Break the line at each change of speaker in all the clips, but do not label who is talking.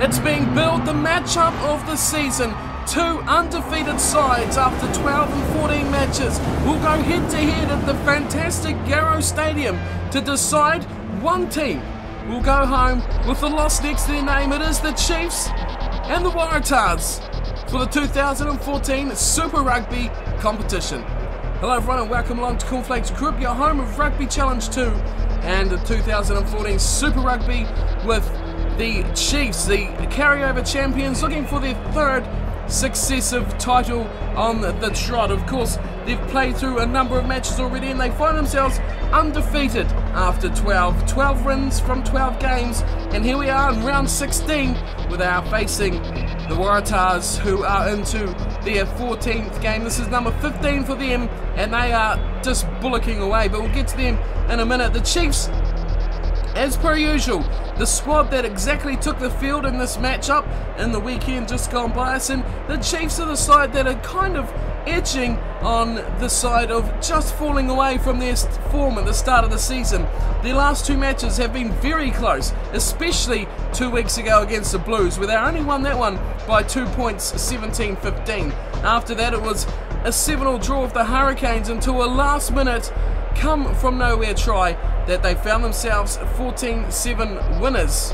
It's being billed the matchup of the season. Two undefeated sides after 12 and 14 matches will go head to head at the fantastic Garrow Stadium to decide one team will go home with the loss next to their name. It is the Chiefs and the Waratahs for the 2014 Super Rugby competition. Hello everyone and welcome along to Cornflakes Group, your home of Rugby Challenge 2 and the 2014 Super Rugby with the Chiefs, the carryover champions, looking for their third successive title on the trot. Of course, they've played through a number of matches already and they find themselves undefeated after 12 wins from 12 games, and here we are in round 16 where they are facing the Waratahs, who are into their 14th game. This is number 15 for them and they are just bullocking away, but we'll get to them in a minute. The Chiefs, as per usual, the squad that exactly took the field in this matchup in the weekend just gone by us, and the Chiefs are the side that are kind of edging on the side of just falling away from their form at the start of the season. Their last two matches have been very close, especially 2 weeks ago against the Blues, where they only won that one by 2 points, 17-15. After that it was a 7-all draw with the Hurricanes until a last minute come from nowhere try that they found themselves 14-7 winners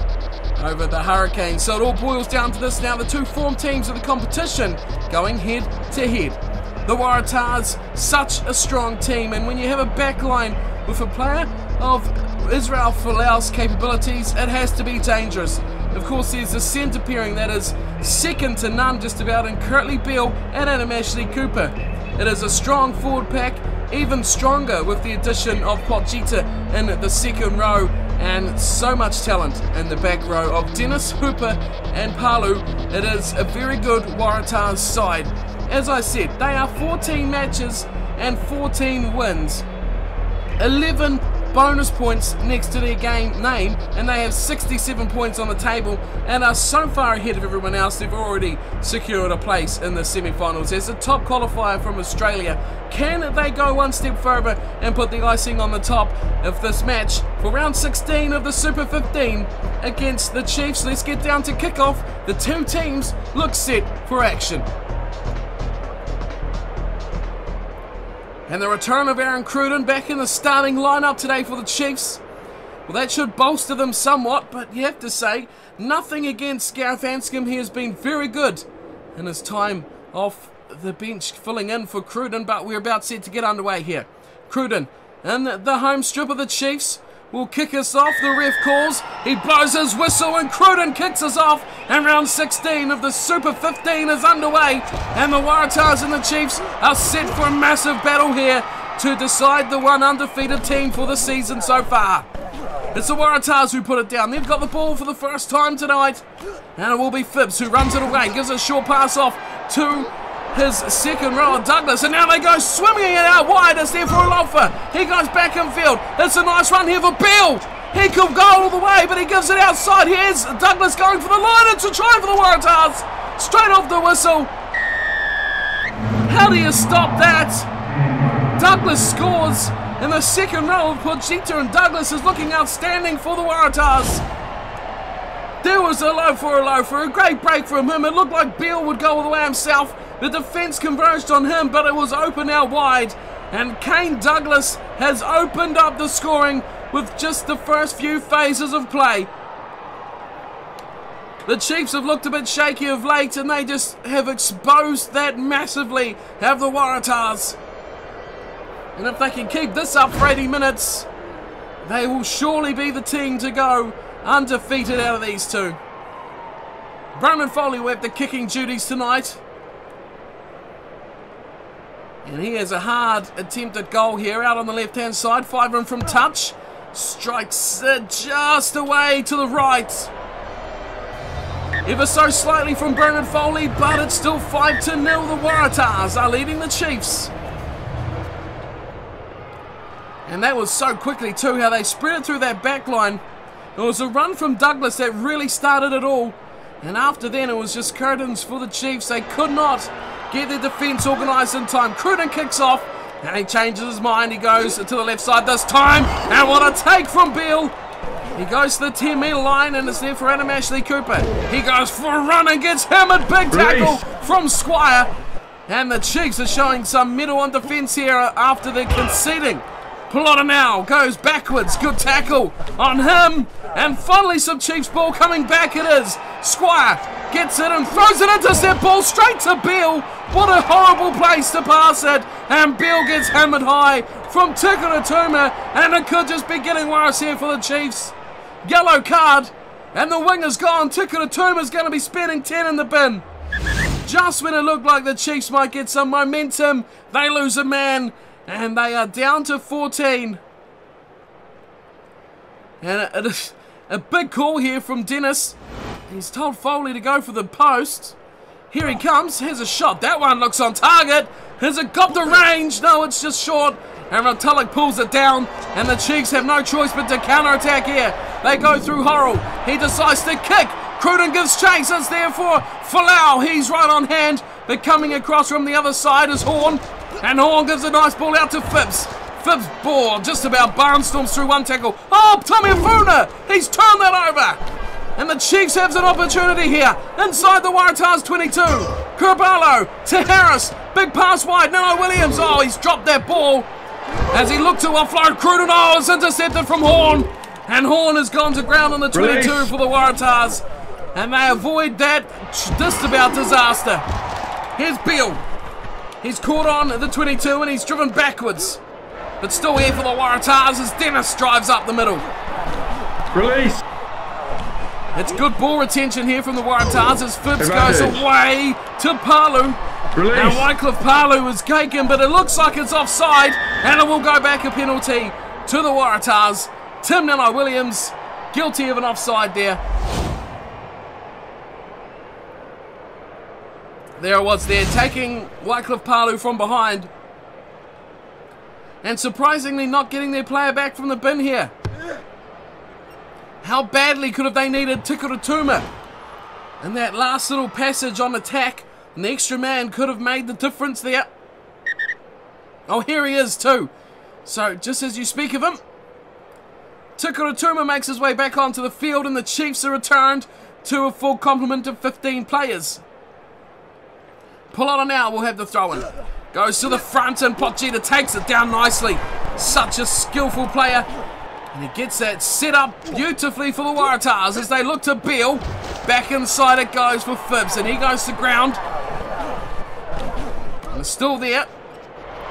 over the Hurricanes. So it all boils down to this now, the two form teams of the competition going head to head. The Waratahs, such a strong team, and when you have a back line with a player of Israel Folau's capabilities, it has to be dangerous. Of course, there's a centre pairing that is second to none just about in Curtly Beale and Adam Ashley Cooper. It is a strong forward pack, even stronger with the addition of Potgieter in the second row, and so much talent in the back row of Dennis, Hooper and Palu. It is a very good Waratahs side. As I said, they are 14 matches and 14 wins, 11 bonus points next to their game name, and they have 67 points on the table and are so far ahead of everyone else. They've already secured a place in the semi-finals as the top qualifier from Australia. Can they go one step further and put the icing on the top of this match for round 16 of the Super 15 against the Chiefs? Let's get down to kickoff. The two teams look set for action. And the return of Aaron Cruden back in the starting lineup today for the Chiefs. Well, that should bolster them somewhat, but you have to say, nothing against Gareth Anscombe. He has been very good in his time off the bench filling in for Cruden, but we're about set to get underway here. Cruden in the home strip of the Chiefs will kick us off. The ref calls, he blows his whistle and Cruden kicks us off, and round 16 of the Super 15 is underway, and the Waratahs and the Chiefs are set for a massive battle here to decide the one undefeated team for the season so far. It's the Waratahs who put it down. They've got the ball for the first time tonight, and it will be Phibbs who runs it away, gives a short pass off to his second rower, Douglas, and now they go swimming it out wide. It's there for Alofa. He goes back in field. It's a nice run here for Beale. He could go all the way, but he gives it outside. Here's Douglas going for the line. It's a try for the Waratahs. Straight off the whistle. How do you stop that? Douglas scores in the second row of Potgieter, and Douglas is looking outstanding for the Waratahs. There was a low for a great break from him. It looked like Beale would go all the way himself. The defence converged on him, but it was open out wide. And Kane Douglas has opened up the scoring with just the first few phases of play. The Chiefs have looked a bit shaky of late, and they just have exposed that massively, have the Waratahs. And if they can keep this up for 80 minutes, they will surely be the team to go undefeated out of these two. Bronwyn Foley will have the kicking duties tonight. And he has a hard attempted goal here out on the left-hand side. 5 in from touch. Strikes just away to the right. Ever so slightly from Bronwyn Foley, but it's still 5-0. The Waratahs are leading the Chiefs. And that was so quickly too, how they spread it through that back line. It was a run from Douglas that really started it all. And after then, it was just curtains for the Chiefs. They could not get their defence organised in time. Cruden kicks off, and he changes his mind. He goes to the left side this time. And what a take from Beale. He goes to the 10-metre line and is there for Adam Ashley Cooper. He goes for a run and gets hammered. Big tackle from Squire. And the Chiefs are showing some mettle on defence here after they're conceding. Plotter now goes backwards. Good tackle on him. And finally some Chiefs ball coming back it is. Squire gets it and throws it into that ball straight to Beale. What a horrible place to pass it. And Beale gets hammered high from Tikuratuma. And it could just be getting worse here for the Chiefs. Yellow card. And the wing is gone. Tikuratuma is going to be spending 10 in the bin. Just when it looked like the Chiefs might get some momentum, they lose a man. And they are down to 14. And a big call here from Dennis. He's told Foley to go for the post. Here he comes. Here's a shot. That one looks on target. Has it got the range? No, it's just short. And Ratulik pulls it down. And the Chiefs have no choice but to counter-attack here. They go through Horrell. He decides to kick. Cruden gives chase. It's there for Folau. He's right on hand. But coming across from the other side is Horn. And Horn gives a nice ball out to Phipps. Phipps' ball just about barnstorms through one tackle. Oh, Tommy Afuna! He's turned that over! And the Chiefs have an opportunity here. Inside the Waratahs 22. Kurbalo to Harris. Big pass wide. No, Williams. Oh, he's dropped that ball. As he looked to offload Cruden. Oh, it's intercepted from Horn. And Horn has gone to ground on the 22 for the Waratahs. And they avoid that just about disaster. Here's Beale. He's caught on the 22 and he's driven backwards. But still here for the Waratahs as Dennis drives up the middle.
Release.
It's good ball retention here from the Waratahs as Phipps goes away to Palu.
Release.
And Wycliffe Palu is taken, but it looks like it's offside. And it will go back a penalty to the Waratahs. Tim Nana-Williams guilty of an offside there. There it was there, taking Wycliffe Palu from behind. And surprisingly not getting their player back from the bin here. How badly could have they needed Tikuratuma? And that last little passage on attack, and the extra man could have made the difference there. Oh, here he is too. So, just as you speak of him, Tikuratuma makes his way back onto the field and the Chiefs are returned to a full complement of 15 players. Polotta now will have the throw-in. Goes to the front and Pochita takes it down nicely. Such a skillful player. And he gets that set up beautifully for the Waratahs as they look to Beale. Back inside it goes for Phipps and he goes to ground. And it's still there.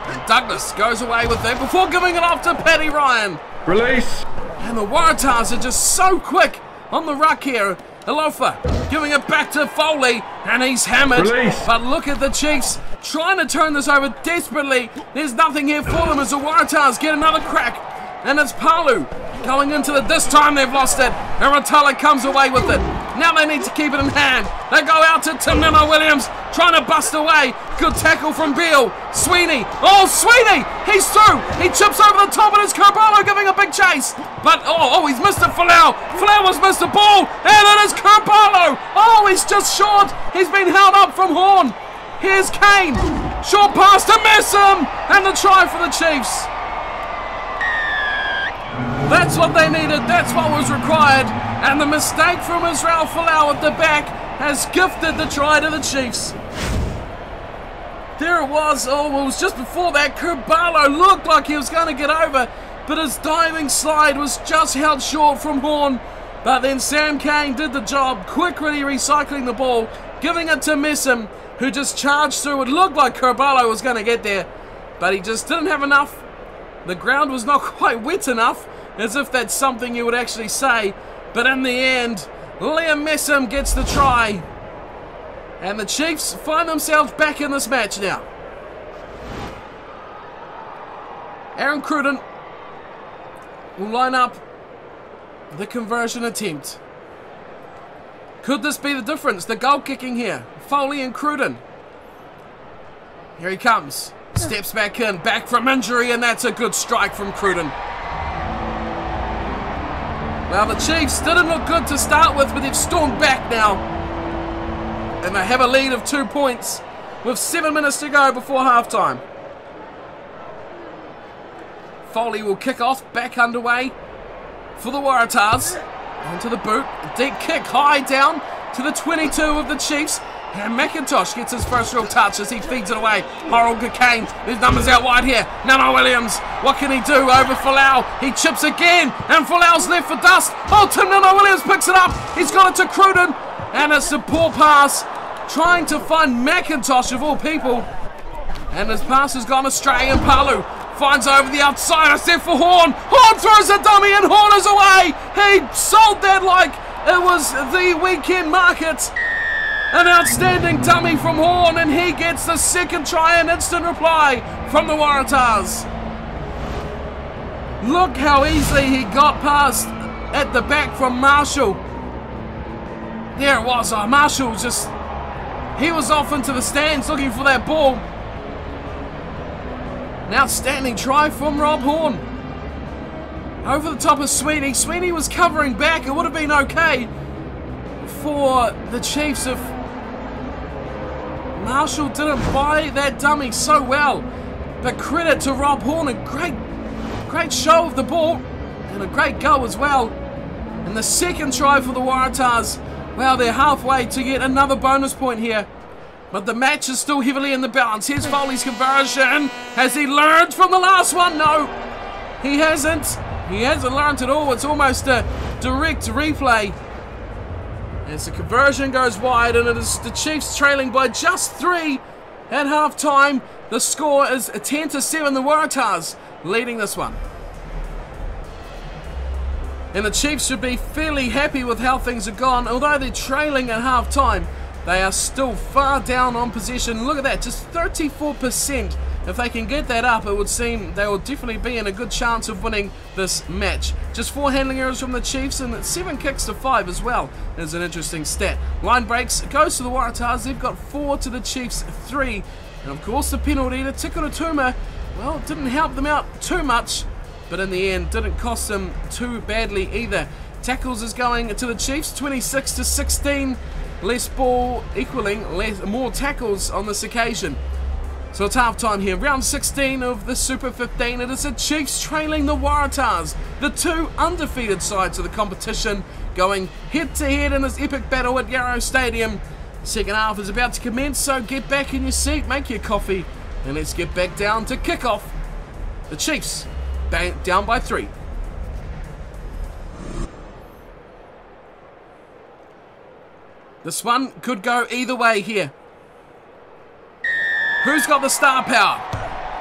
And Douglas goes away with it before giving it off to Paddy Ryan.
Release.
And the Waratahs are just so quick on the ruck here. Alofa giving it back to Foley and he's hammered.
Release.
But look at the Chiefs trying to turn this over desperately. There's nothing here for them as the Waratahs get another crack. And it's Palu going into it. This time they've lost it. And Ratulik comes away with it. Now they need to keep it in hand. They go out to Tim Nana-Williams trying to bust away. Good tackle from Beale. Sweeney. Oh, Sweeney! He's through. He chips over the top and it's Kurbalo giving a big chase. But, oh, he's missed it. Folau has missed the ball. And it is Kurbalo. Oh, he's just short. He's been held up from Horn. Here's Kane. Short pass to Messam. And the try for the Chiefs. That's what they needed, that's what was required, and the mistake from Israel Folau at the back has gifted the try to the Chiefs. There it was, oh, it was just before that, Kurbalo looked like he was going to get over, but his diving slide was just held short from Horn. But then Sam Kane did the job, quickly recycling the ball, giving it to Messam, who just charged through. It looked like Kurbalo was going to get there, but he just didn't have enough. The ground was not quite wet enough, as if that's something you would actually say. But in the end, Liam Messam gets the try. And the Chiefs find themselves back in this match now. Aaron Cruden will line up the conversion attempt. Could this be the difference? The goal kicking here. Foley and Cruden. Here he comes. Steps back in, back from injury, and that's a good strike from Cruden. Well, the Chiefs didn't look good to start with, but they've stormed back now. And they have a lead of 2 points with 7 minutes to go before halftime. Foley will kick off, back underway. for the Waratahs. Onto the boot. Deep kick high down to the 22 of the Chiefs. And McIntosh gets his first real touch as he feeds it away. Harold Cocaine, his numbers out wide here. Nana Williams, what can he do over Folau? He chips again, and Folau's left for dust. Oh, Tim Nana Williams picks it up. He's got it to Cruden, and it's a poor pass, trying to find McIntosh of all people. And his pass has gone astray, and Palu finds over the outside. A step for Horn. Horn throws a dummy, and Horn is away. He sold that like it was the weekend market. An outstanding dummy from Horn, and he gets the second try and instant reply from the Waratahs. Look how easily he got past at the back from Marshall. There it was. Marshall he was off into the stands looking for that ball. An outstanding try from Rob Horn. Over the top of Sweeney. Sweeney was covering back. It would have been okay for the Chiefs if Marshall didn't buy that dummy so well. But credit to Rob Horn, a great show of the ball and a great go as well. And the second try for the Waratahs. Well, they're halfway to get another bonus point here. But the match is still heavily in the balance. Here's Foley's conversion. Has he learned from the last one? No, he hasn't. He hasn't learned at all. It's almost a direct replay. As the conversion goes wide, and it is the Chiefs trailing by just 3 at half-time. The score is 10-7, the Waratahs leading this one. And the Chiefs should be fairly happy with how things have gone. Although they're trailing at half-time, they are still far down on possession. Look at that, just 34%. If they can get that up, it would seem they will definitely be in a good chance of winning this match. Just 4 handling errors from the Chiefs, and 7 kicks to 5 as well is an interesting stat. Line breaks goes to the Waratahs. They've got 4 to the Chiefs 3. And of course the penalty to Tikuratuma, well, didn't help them out too much, but in the end didn't cost them too badly either. Tackles is going to the Chiefs, 26-16. Less ball equaling more tackles on this occasion. So it's half-time here. Round 16 of the Super 15. It is the Chiefs trailing the Waratahs, the 2 undefeated sides of the competition, going head-to-head in this epic battle at Yarrow Stadium. Second half is about to commence, so get back in your seat, make your coffee, and let's get back down to kick-off. The Chiefs down by 3. This one could go either way here. Who's got the star power?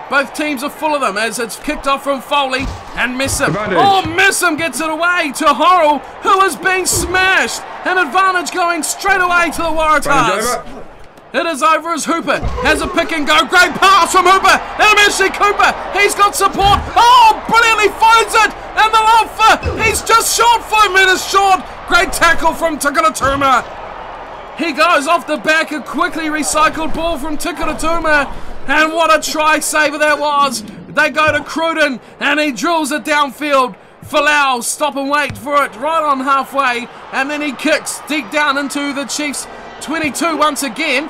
Both teams are full of them as it's kicked off from Foley and Messam. Oh, Messam gets it away to Horrell, who is being smashed. An advantage going straight away to the Waratahs. It is over as Hooper has a pick and go. Great pass from Hooper. And Ashley Cooper, he's got support. Oh, brilliantly finds it. And the loafer, he's just short, 5 meters short. Great tackle from Tikuratuma. He goes off the back, a quickly recycled ball from Tikuratuma, and what a try saver that was. They go to Cruden, and he drills it downfield. Folau, stop and wait for it right on halfway, and then he kicks deep down into the Chiefs 22 once again.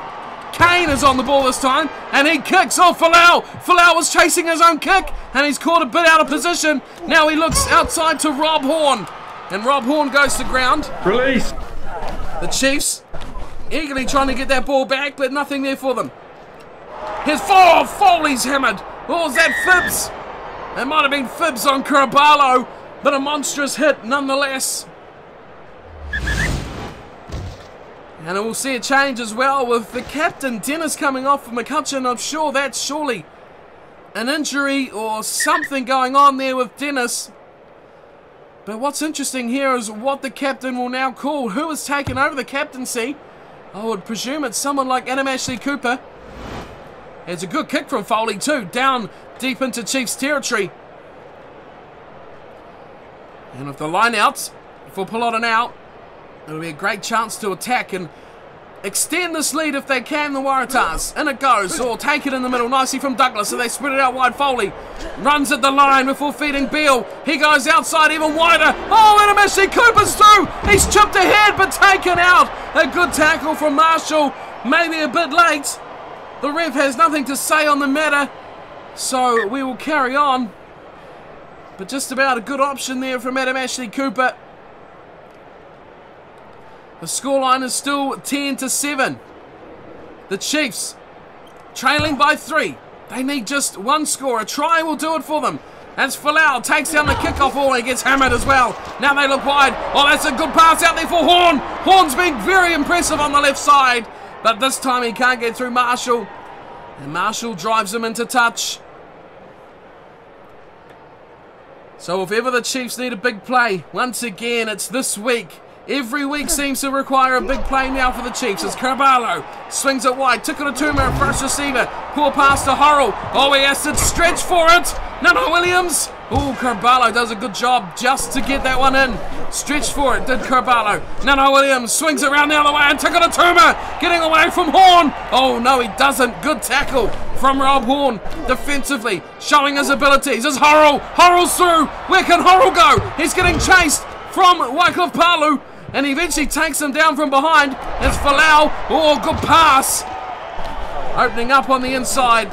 Kane is on the ball this time, and he kicks off Folau. Folau was chasing his own kick, and he's caught a bit out of position. Now he looks outside to Rob Horn, and Rob Horn goes to ground.
Release.
The Chiefs eagerly trying to get that ball back, but nothing there for them. Here's Foley's hammered. Oh, is that Fibs? It might have been Fibs on Karaballo, but a monstrous hit nonetheless. And we'll see a change as well with the captain, Dennis, coming off for McCutcheon. I'm sure that's surely an injury or something going on there with Dennis. But what's interesting here is what the captain will now call. Who has taken over the captaincy? I would presume it's someone like Adam Ashley Cooper. It's a good kick from Foley too, down deep into Chiefs territory. And with the line out for Pelota now, it'll be a great chance to attack and extend this lead if they can, the Waratahs. And it goes, or take it in the middle nicely from Douglas, so they spread it out wide. Foley runs at the line before feeding Beale. He goes outside even wider. Oh, and Ashley Cooper's through. He's chipped ahead but taken out. A good tackle from Marshall, maybe a bit late. The ref has nothing to say on the matter, so we will carry on. but just about a good option there from Adam Ashley Cooper. The scoreline is still 10-7. The Chiefs trailing by 3. They need just one score. A try will do it for them. As Folau takes down the kickoff, oh, he gets hammered as well. Now they look wide. Oh, that's a good pass out there for Horn. Horn's being very impressive on the left side, but this time he can't get through Marshall. And Marshall drives him into touch. So if ever the Chiefs need a big play, once again, it's this week. Every week seems to require a big play now for the Chiefs. As Carvalho swings it wide. Tukuratuma, first receiver. Poor pass to Horrell. Oh, he has to stretch for it. No, Williams. Oh, Carvalho does a good job just to get that one in. Stretched for it, did Carvalho. No, Williams swings it around the other way. And Tukuratuma getting away from Horn. Oh, no, he doesn't. Good tackle from Rob Horn defensively, showing his abilities. As Horrell. Horrell's through. Where can Horrell go? He's getting chased from Wycliffe Palu. And he eventually takes him down from behind. It's Folau. Oh, good pass. Opening up on the inside.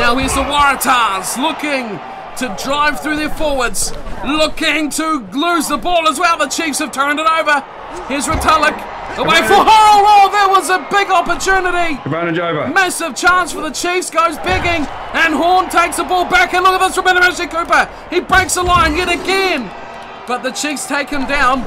Now here's the Waratahs looking to drive through their forwards. Looking to lose the ball as well. The Chiefs have turned it over. Here's Retallick. Away for Horrell. Oh, there was a big opportunity.
Advantage over.
Massive chance for the Chiefs. Goes begging. And Horn takes the ball back. And look at this from Adam Ashley Cooper. He breaks the line yet again. But the Chiefs take him down.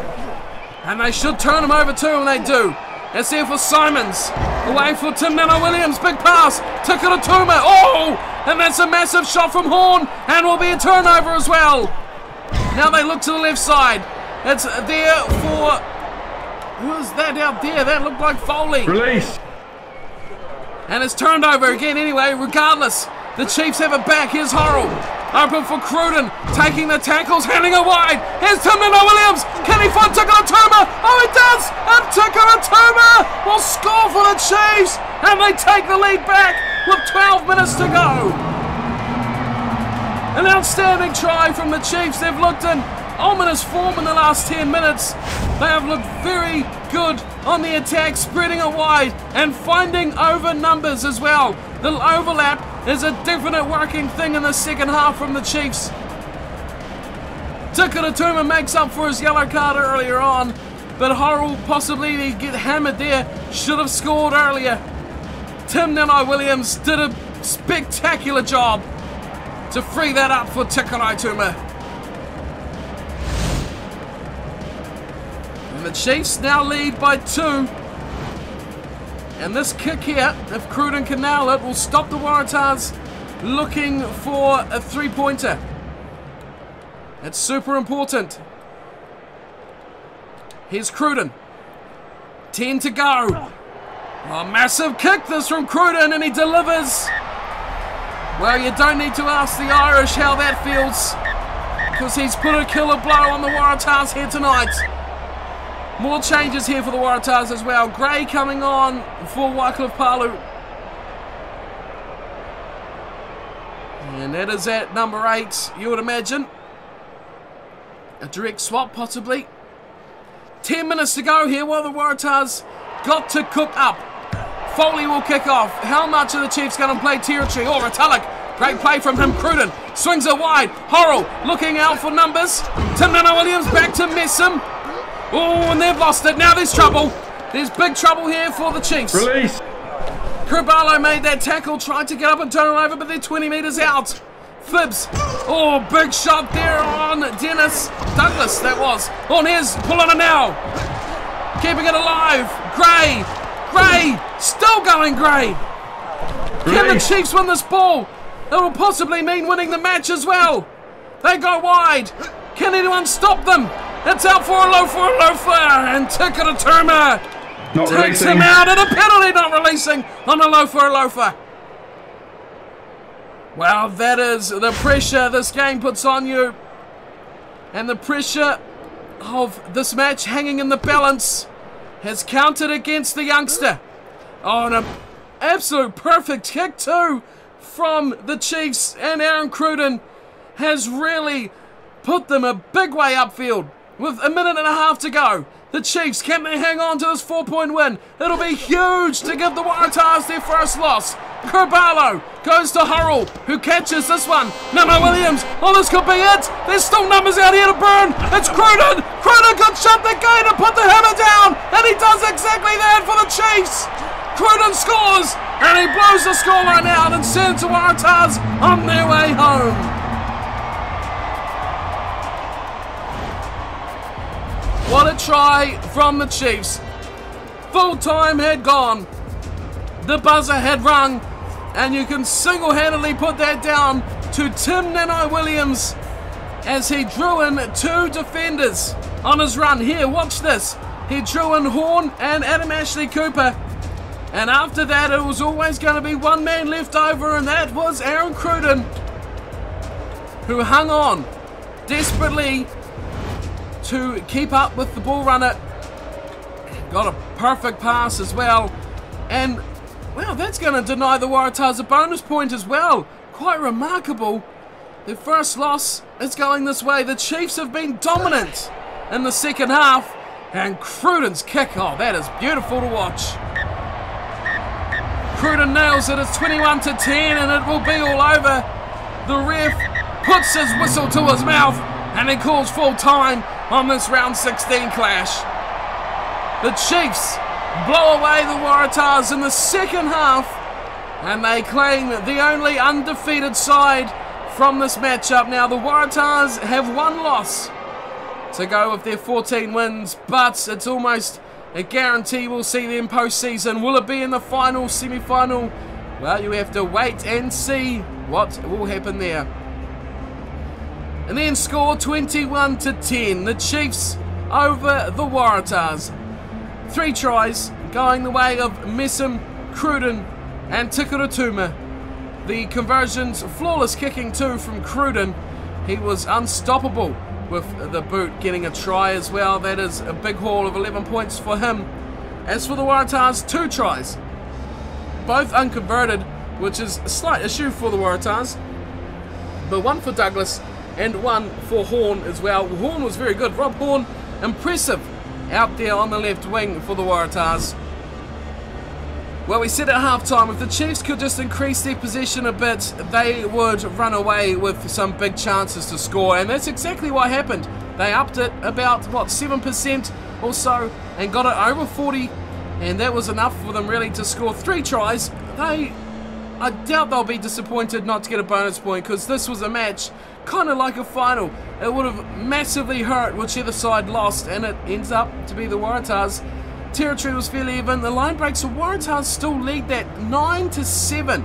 And they should turn him over too, and they do. It's here for Simons. Away for Tim Nana-Williams. Big pass. Tukuratuma. Oh! And that's a massive shot from Horn. And will be a turnover as well. Now they look to the left side. It's there for... Who's that out there? That looked like Foley.
Release.
And it's turned over again anyway, regardless. The Chiefs have it back. Here's Horrell. Open for Cruden, taking the tackles, handing it wide. Here's Tim Williams. Can he find Tukuratuma? Oh, he does! And Tukuratuma will score for the Chiefs. And they take the lead back with 12 minutes to go. An outstanding try from the Chiefs. They've looked in ominous form in the last 10 minutes. They have looked very good on the attack, spreading it wide and finding over numbers as well. The overlap is a definite working thing in the second half from the Chiefs. Tukuratuma makes up for his yellow card earlier on, but Horrell possibly get hammered there. Should have scored earlier. Tim Nana-Williams did a spectacular job to free that up for Tukuratuma. And the Chiefs now lead by 2. And this kick here, if Cruden can nail it, will stop the Waratahs looking for a 3-pointer. It's super important. Here's Cruden. 10 to go. A massive kick this from Cruden, and he delivers. Well, you don't need to ask the Irish how that feels, because he's put a killer blow on the Waratahs here tonight. More changes here for the Waratahs as well. Gray coming on for Wycliffe Palu. And that is at number 8, you would imagine. A direct swap, possibly. 10 minutes to go here while the Waratahs got to cook up. Foley will kick off. How much are the Chiefs going to play territory? Oh, Retallick. Great play from him. Cruden swings it wide. Horrell looking out for numbers. Tim Nana-Williams back to mess him. Oh, and they've lost it. Now there's trouble. There's big trouble here for the Chiefs.
Release.
Carvalho made that tackle, tried to get up and turn it over, but they're 20 metres out. Phibbs. Oh, big shot there on Dennis Douglas, that was. Oh, and here's pulling it now. Keeping it alive. Gray. Gray. Still going Gray. Can the Chiefs win this ball? It will possibly mean winning the match as well. They go wide. Can anyone stop them? It's out for a loafer, and Tukuratuma takes him out, and a penalty not releasing on a loafer. Well, that is the pressure this game puts on you, and the pressure of this match hanging in the balance has counted against the youngster. Oh, and an absolute perfect kick too from the Chiefs, and Aaron Cruden has really put them a big way upfield. With a minute and a half to go, The Chiefs, can they hang on to this 4-point win? It'll be huge to give the Waratahs their first loss. Kerbalo goes to Hurrell, who catches this one. No, Williams. Oh, this could be it. There's still numbers out here to burn. It's Cruden. Cruden could shut the gate and put the hammer down. And he does exactly that for the Chiefs. Cruden scores. And he blows the scoreline out and sends the Waratahs on their way home. What a try from the Chiefs. Full time had gone. The buzzer had rung. And you can single-handedly put that down to Tim Nano Williams as he drew in 2 defenders on his run. Here, watch this. He drew in Horn and Adam Ashley Cooper. And after that, it was always going to be one man left over, and that was Aaron Cruden, who hung on desperately to keep up with the ball runner. Got a perfect pass as well. And, well, that's going to deny the Waratahs a bonus point as well. Quite remarkable. Their first loss is going this way. The Chiefs have been dominant in the second half. And Cruden's kick, oh, that is beautiful to watch. Cruden nails it. It's 21-10, and it will be all over. The ref puts his whistle to his mouth, and he calls full time on this round 16 clash. The Chiefs blow away the Waratahs in the second half, and they claim the only undefeated side from this matchup. Now, the Waratahs have one loss to go with their 14 wins, but it's almost a guarantee we'll see them postseason. Will it be in the final, semi-final? Well, you have to wait and see what will happen there. And then score 21-10. The Chiefs over the Waratahs. 3 tries going the way of Messam, Cruden and Tikuratuma. The conversions, flawless kicking too from Cruden. He was unstoppable with the boot, getting a try as well. That is a big haul of 11 points for him. As for the Waratahs, 2 tries, both unconverted, which is a slight issue for the Waratahs. But 1 for Douglas and 1 for Horn as well. Horn was very good. Rob Horn, impressive out there on the left wing for the Waratahs. Well, we said at halftime, if the Chiefs could just increase their possession a bit, they would run away with some big chances to score, and that's exactly what happened. They upped it about, what, 7% or so, and got it over 40, and that was enough for them really to score 3 tries. I doubt they'll be disappointed not to get a bonus point, because this was a match kind of like a final. It would have massively hurt whichever side lost, and it ends up to be the Waratahs. Territory was fairly even. The line breaks, the Waratahs still lead that 9-7.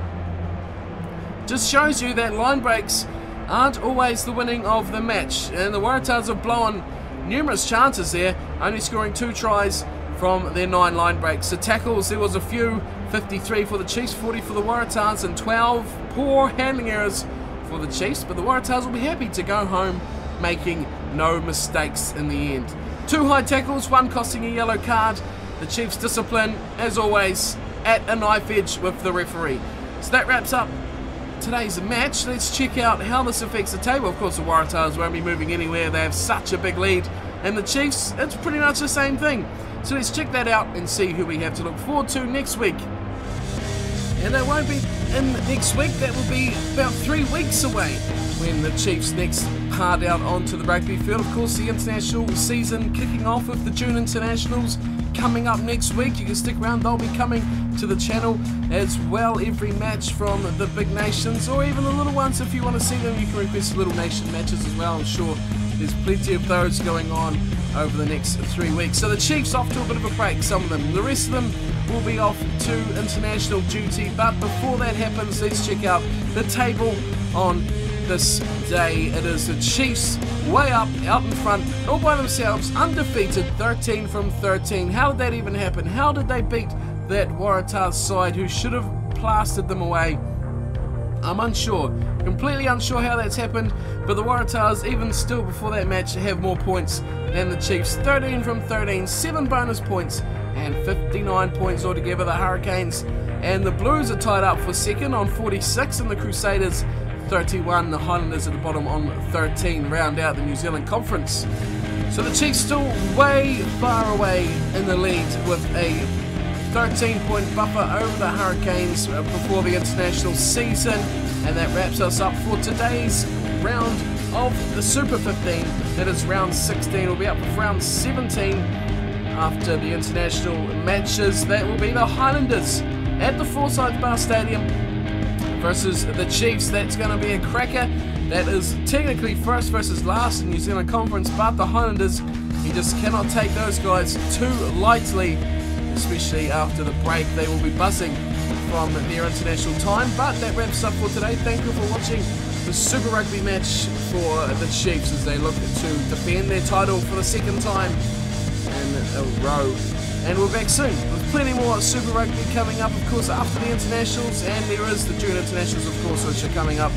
Just shows you that line breaks aren't always the winning of the match, and the Waratahs have blown numerous chances there, only scoring 2 tries from their 9 line breaks. The tackles, there was a few, 53 for the Chiefs, 40 for the Waratahs, and 12 poor handling errors for the Chiefs, but the Waratahs will be happy to go home making no mistakes in the end. 2 high tackles, 1 costing a yellow card. The Chiefs' discipline, as always, at a knife edge with the referee. So that wraps up today's match. Let's check out how this affects the table. Of course, the Waratahs won't be moving anywhere. They have such a big lead. And the Chiefs, it's pretty much the same thing. So let's check that out and see who we have to look forward to next week. And that won't be in next week. That will be about 3 weeks away when the Chiefs next hard out onto the rugby field. Of course, the international season kicking off with the June internationals coming up next week. You can stick around, they'll be coming to the channel as well. Every match from the big nations, or even the little ones. If you want to see them, you can request little nation matches as well. I'm sure there's plenty of those going on over the next 3 weeks. So the Chiefs off to a bit of a break, some of them. The rest of them will be off to international duty. But before that happens, let's check out the table on this day. It is the Chiefs way up, out in front, all by themselves, undefeated, 13 from 13. How did that even happen? How did they beat that Waratahs side who should have plastered them away? I'm unsure, completely unsure how that's happened, but the Waratahs, even still before that match, have more points than the Chiefs. 13 from 13, 7 bonus points, and 59 points altogether. The Hurricanes and the Blues are tied up for second on 46, and the Crusaders 31. The Highlanders at the bottom on 13, round out the New Zealand Conference. So the Chiefs still way far away in the lead with a 13-point buffer over the Hurricanes before the international season. And that wraps us up for today's round of the Super 15. That is round 16. We'll be up with round 17 after the international matches. That will be the Highlanders at the Forsyth Bar Stadium versus the Chiefs. That's going to be a cracker. That is technically first versus last in New Zealand Conference, but the Highlanders, you just cannot take those guys too lightly, especially after the break. They will be buzzing from their international time. But that wraps up for today. Thank you for watching the Super Rugby match for the Chiefs as they look to defend their title for the second time in a row. And we're back soon with plenty more Super Rugby coming up, of course, after the internationals. And there is the June internationals, of course, which are coming up.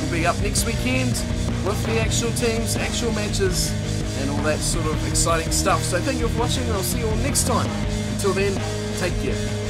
We'll be up next weekend with the actual teams, actual matches, and all that sort of exciting stuff. So thank you for watching, and I'll see you all next time. Until then, take care.